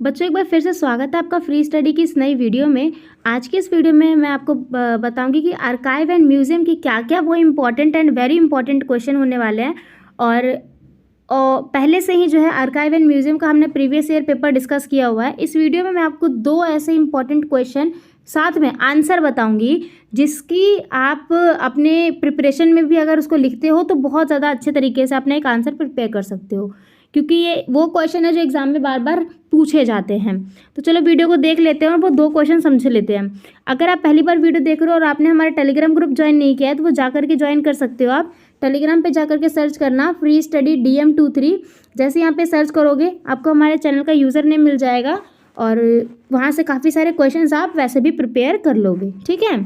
बच्चों एक बार फिर से स्वागत है आपका फ्री स्टडी की इस नई वीडियो में। आज की इस वीडियो में मैं आपको बताऊंगी कि आर्काइव एंड म्यूज़ियम की क्या क्या वो important and very important question होने वाले हैं। और पहले से ही जो है आर्काइव एंड म्यूज़ियम का हमने प्रीवियस ईयर पेपर डिस्कस किया हुआ है। इस वीडियो में मैं आपको दो ऐसे इंपॉर्टेंट क्वेश्चन साथ में आंसर बताऊंगी जिसकी आप अपने प्रिपरेशन में भी अगर उसको लिखते हो तो बहुत ज़्यादा अच्छे तरीके से अपना एक आंसर प्रिपेयर कर सकते हो, क्योंकि ये वो क्वेश्चन है जो एग्जाम में बार बार पूछे जाते हैं। तो चलो वीडियो को देख लेते हैं और वो दो क्वेश्चन समझ लेते हैं। अगर आप पहली बार वीडियो देख रहे हो और आपने हमारा टेलीग्राम ग्रुप ज्वाइन नहीं किया है तो वो जाकर के ज्वाइन कर सकते हो। आप टेलीग्राम पे जाकर के सर्च करना फ्री स्टडी DM23। जैसे यहाँ पे सर्च करोगे आपको हमारे चैनल का यूज़र नेम मिल जाएगा और वहाँ से काफ़ी सारे क्वेश्चंस आप वैसे भी प्रिपेयर कर लोगे। ठीक है,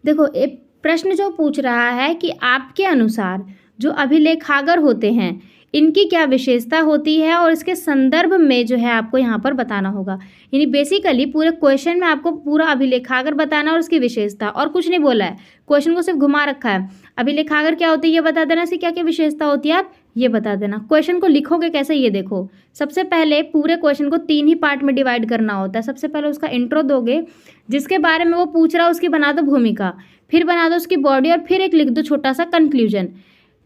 देखो एक प्रश्न जो पूछ रहा है कि आपके अनुसार जो अभिलेखागार होते हैं इनकी क्या विशेषता होती है और इसके संदर्भ में जो है आपको यहाँ पर बताना होगा। यानी बेसिकली पूरे क्वेश्चन में आपको पूरा अभिलेखागार बताना और उसकी विशेषता, और कुछ नहीं बोला है, क्वेश्चन को सिर्फ घुमा रखा है। अभिलेखागार क्या होती है ये बता देना, इसकी क्या क्या विशेषता होती है आप ये बता देना। क्वेश्चन को लिखोगे कैसे ये देखो। सबसे पहले पूरे क्वेश्चन को 3 ही पार्ट में डिवाइड करना होता है। सबसे पहले उसका इंट्रो दोगे, जिसके बारे में वो पूछ रहा है उसकी बना दो भूमिका, फिर बना दो उसकी बॉडी, और फिर एक लिख दो छोटा सा कंक्लूजन।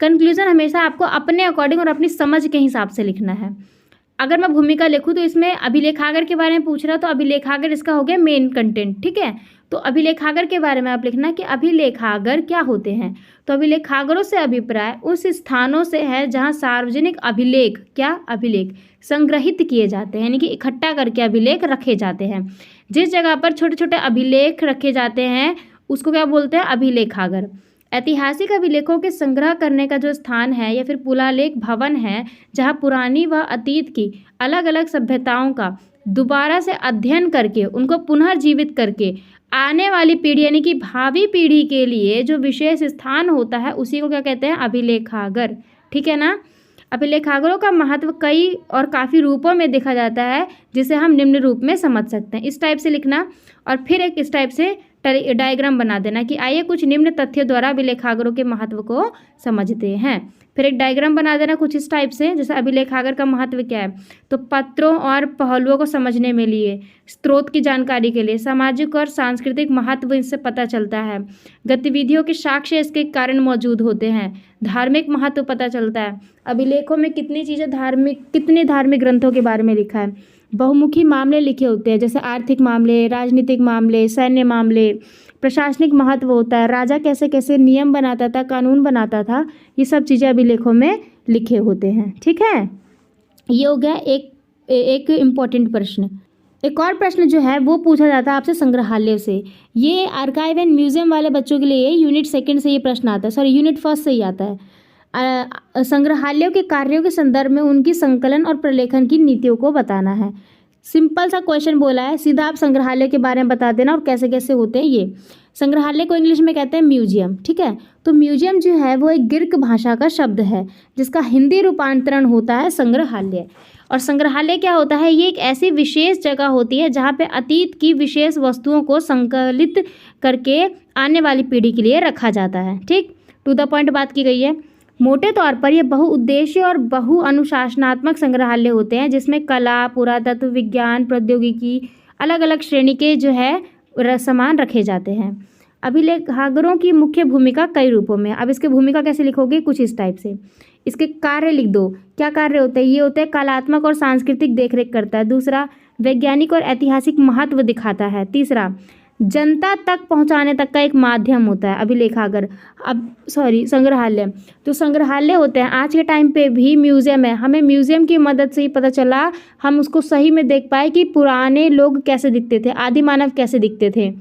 कंक्लूजन हमेशा आपको अपने अकॉर्डिंग और अपनी समझ के हिसाब से लिखना है। अगर मैं भूमिका लिखूँ तो इसमें अभिलेखागार के बारे में पूछ रहा तो अभिलेखागार इसका हो गया मेन कंटेंट। ठीक है, तो अभिलेखागार के बारे में आप लिखना कि अभिलेखागार क्या होते हैं। तो अभिलेखागारों से अभिप्राय उस स्थानों से है जहाँ सार्वजनिक अभिलेख अभिलेख संग्रहित किए जाते हैं, यानी कि इकट्ठा करके अभिलेख रखे जाते हैं। जिस जगह पर छोटे छोटे अभिलेख रखे जाते हैं उसको क्या बोलते हैं, अभिलेखागार। ऐतिहासिक अभिलेखों के संग्रह करने का जो स्थान है या फिर पुरालेख भवन है जहाँ पुरानी व अतीत की अलग अलग सभ्यताओं का दोबारा से अध्ययन करके उनको पुनर्जीवित करके आने वाली पीढ़ी यानी कि भावी पीढ़ी के लिए जो विशेष स्थान होता है उसी को क्या कहते हैं, अभिलेखागार। ठीक है ना। अभिलेखागारों का महत्व कई और काफ़ी रूपों में देखा जाता है जिसे हम निम्न रूप में समझ सकते हैं। इस टाइप से लिखना और फिर एक इस टाइप से डायग्राम बना देना कि आइए कुछ निम्न तथ्यों द्वारा अभिलेखागारों के महत्व को समझते हैं। फिर एक डायग्राम बना देना कुछ इस टाइप से, जैसे अभिलेखागार का महत्व क्या है, तो पत्रों और पहलुओं को समझने में लिए, स्रोत की जानकारी के लिए, सामाजिक और सांस्कृतिक महत्व इससे पता चलता है, गतिविधियों के साक्ष्य इसके कारण मौजूद होते हैं, धार्मिक महत्व पता चलता है। अभिलेखों में कितने धार्मिक ग्रंथों के बारे में लिखा है, बहुमुखी मामले लिखे होते हैं जैसे आर्थिक मामले, राजनीतिक मामले, सैन्य मामले, प्रशासनिक महत्व होता है, राजा कैसे कैसे नियम बनाता था, कानून बनाता था, ये सब चीज़ें अभिलेखों में लिखे होते हैं। ठीक है, ये हो गया एक इम्पॉर्टेंट प्रश्न। एक और प्रश्न जो है वो पूछा जाता है आपसे संग्रहालय से। ये आर्काइव एंड म्यूजियम वाले बच्चों के लिए यूनिट 2 से ये प्रश्न आता है, सॉरी यूनिट 1 से ही आता है। संग्रहालयों के कार्यों के संदर्भ में उनकी संकलन और प्रलेखन की नीतियों को बताना है। सिंपल सा क्वेश्चन बोला है, सीधा आप संग्रहालय के बारे में बता देना और कैसे कैसे होते हैं ये। संग्रहालय को इंग्लिश में कहते हैं म्यूजियम। ठीक है, तो म्यूजियम जो है वो एक ग्रीक भाषा का शब्द है जिसका हिंदी रूपांतरण होता है संग्रहालय। और संग्रहालय क्या होता है, ये एक ऐसी विशेष जगह होती है जहाँ पे अतीत की विशेष वस्तुओं को संकलित करके आने वाली पीढ़ी के लिए रखा जाता है। ठीक, टू द पॉइंट बात की गई है। मोटे तौर पर ये बहुउद्देशीय और बहु अनुशासनात्मक संग्रहालय होते हैं जिसमें कला, पुरातत्व, विज्ञान, प्रौद्योगिकी, अलग अलग श्रेणी के जो है सामान रखे जाते हैं। अभिलेखागारों की मुख्य भूमिका कई रूपों में। अब इसकी भूमिका कैसे लिखोगे, कुछ इस टाइप से। इसके कार्य लिख दो, क्या कार्य होते हैं, ये होते हैं कलात्मक और सांस्कृतिक देखरेख करता है। दूसरा, वैज्ञानिक और ऐतिहासिक महत्व दिखाता है। तीसरा, जनता तक पहुंचाने तक का एक माध्यम होता है अभिलेखागार। संग्रहालय, तो संग्रहालय होते हैं आज के टाइम पे भी म्यूज़ियम है, हमें म्यूज़ियम की मदद से ही पता चला, हम उसको सही में देख पाए कि पुराने लोग कैसे दिखते थे, आदि मानव कैसे दिखते थे।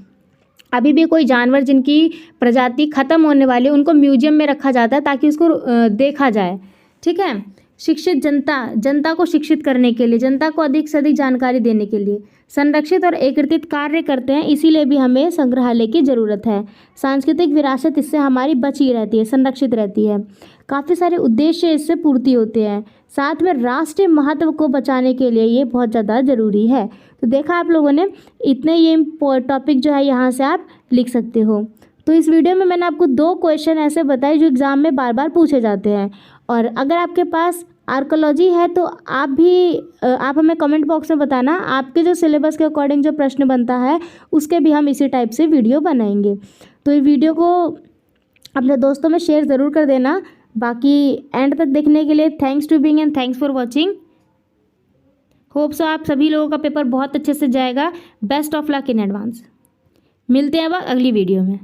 अभी भी कोई जानवर जिनकी प्रजाति खत्म होने वाली है उनको म्यूज़ियम में रखा जाता है ताकि उसको देखा जाए। ठीक है, शिक्षित जनता को शिक्षित करने के लिए, जनता को अधिक से अधिक जानकारी देने के लिए संरक्षित और एकत्रित कार्य करते हैं, इसीलिए भी हमें संग्रहालय की ज़रूरत है। सांस्कृतिक विरासत इससे हमारी बची रहती है, संरक्षित रहती है। काफ़ी सारे उद्देश्य इससे पूर्ति होते हैं। साथ में राष्ट्रीय महत्व को बचाने के लिए ये बहुत ज़्यादा ज़रूरी है। तो देखा आप लोगों ने, इतने ये टॉपिक जो है यहाँ से आप लिख सकते हो। तो इस वीडियो में मैंने आपको 2 क्वेश्चन ऐसे बताए जो एग्ज़ाम में बार बार पूछे जाते हैं। और अगर आपके पास आर्कोलॉजी है तो आप भी आप हमें कमेंट बॉक्स में बताना आपके जो सिलेबस के अकॉर्डिंग जो प्रश्न बनता है उसके भी हम इसी टाइप से वीडियो बनाएंगे। तो ये वीडियो को अपने दोस्तों में शेयर ज़रूर कर देना। बाकी एंड तक देखने के लिए thanks to being and thanks for watching. Hope so आप सभी लोगों का पेपर बहुत अच्छे से जाएगा। Best of luck in advance. मिलते हैं अब अगली वीडियो में।